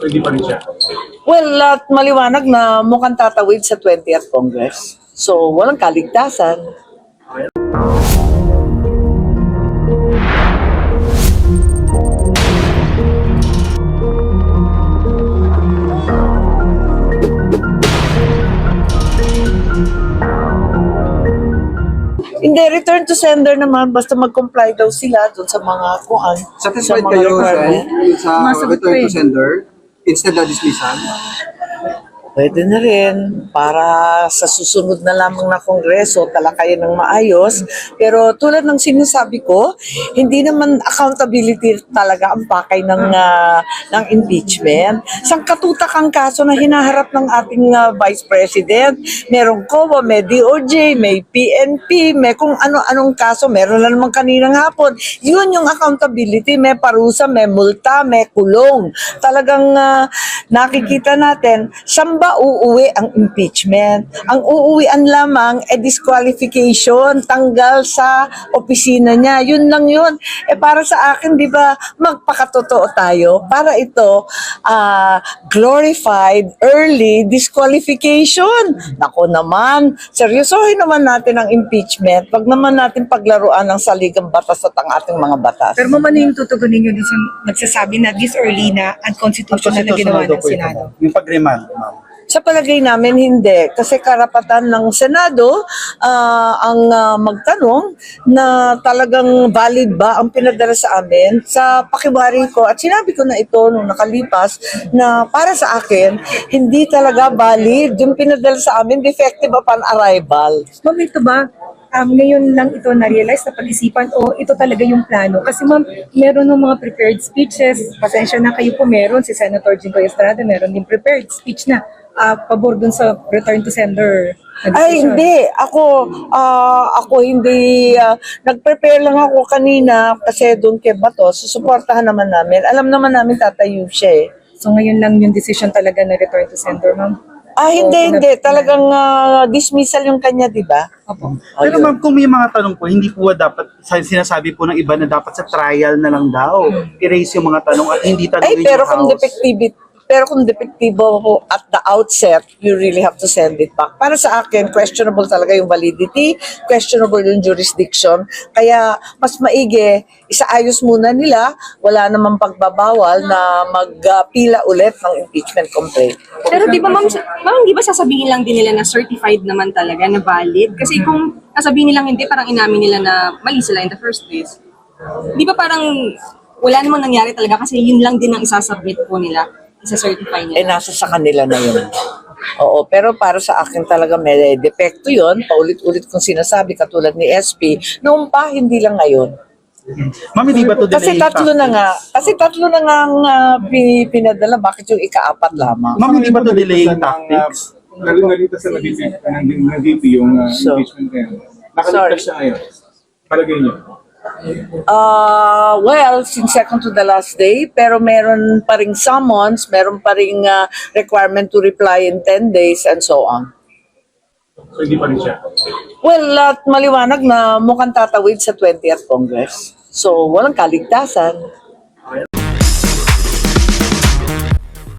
Hindi pa rin siya. Well, at maliwanag na mukhang tatawid sa 20th Congress. So, walang kaligtasan. Hindi, return to sender naman. Basta mag-comply daw sila dun sa mga kuan. Satisfied mga kayo requirement. sa return to sender instead of dismissal? Pwede na rin para sa susunod na lamang na kongreso talakayin ng maayos. Pero tulad ng sinasabi ko, hindi naman accountability talaga ang pakay ng impeachment. Sangkatutak ang kaso na hinaharap ng ating Vice President. Merong COA, may DOJ, may PNP, may kung ano-anong kaso. Meron na naman kaninang hapon. Yun yung accountability. May parusa, may multa, may kulong. Talagang nakikita natin, saan ba uuwi ang impeachment? Ang uuwian lamang disqualification, tanggal sa opisina niya. Yun lang yun. Para sa akin, di ba, magpakatotoo tayo para ito glorified early disqualification. Nako naman, seryosohin naman natin ang impeachment. Wag naman natin paglaruan ng saligang batas at ang ating mga batas. Pero ano yung tutugunin nyo dun sa nagsasabi na this early na unconstitutional na ginawa ng Senado? Yung pag-remand, ma'am. Sa palagay namin, hindi. Kasi karapatan ng Senado ang magtanong na talagang valid ba ang pinadala sa amin. Sa pakiwari ko, at sinabi ko na ito nung nakalipas, na para sa akin, hindi talaga valid yung pinadala sa amin, defective upon arrival. Ma'am, ito ba, ngayon lang ito na-realize na pag-isipan o ito talaga yung plano? Kasi ma'am, meron ng mga prepared speeches. Pasensya na kayo po, meron si Senator Jingo Estrada, meron din prepared speech na pabor dun sa return to sender. Ay, hindi. Ako hindi. Nag-prepare lang ako kanina kasi doon kay Bato. Susuportahan naman namin. Alam naman namin tatayo siya eh. So ngayon lang yung decision talaga na return to sender, ma'am? Hindi. Talagang dismissal yung kanya, di ba? Opo. Pero ma'am, kung may mga tanong po, hindi po dapat, sinasabi po ng iba na dapat sa trial na lang daw. I-raise yung mga tanong at hindi tanongin yung House. Pero kung depektibo po at the outset, you really have to send it back. Para sa akin, questionable talaga yung validity, questionable yung jurisdiction. Kaya mas maigi, isaayos muna nila, wala namang pagbabawal na magpila ulit ng impeachment complaint. Pero di ba ma'am, di ba sasabihin lang din nila na certified naman talaga, na valid? Kasi kung sasabihin nilang hindi, parang inamin nila na mali sila in the first place. Di ba parang wala namang nangyari talaga kasi yun lang din ang isasubmit po nila, isa-certify nila. Nasa sa kanila na yun. Oo, pero para sa akin talaga may depekto yun. Paulit-ulit kong sinasabi katulad ni SP, noong pa, hindi lang ngayon. Ma'am, hindi ba to Kasi delaying tatlo na nga ang pinadala. Bakit yung ika-apat lamang? Ma'am, hindi ba to delaying tactics? Lalo na dito sa nag-DP yung impeachment na yan. Nakaligtas siya ngayon. Palagay niyo. Well, since second to the last day, pero meron pa ring summons, meron pa ring requirement to reply in 10 days and so on. So hindi pa rin siya. Well, at maliwanag na mukhang tatawid sa 20th Congress. So, walang kaligtasan.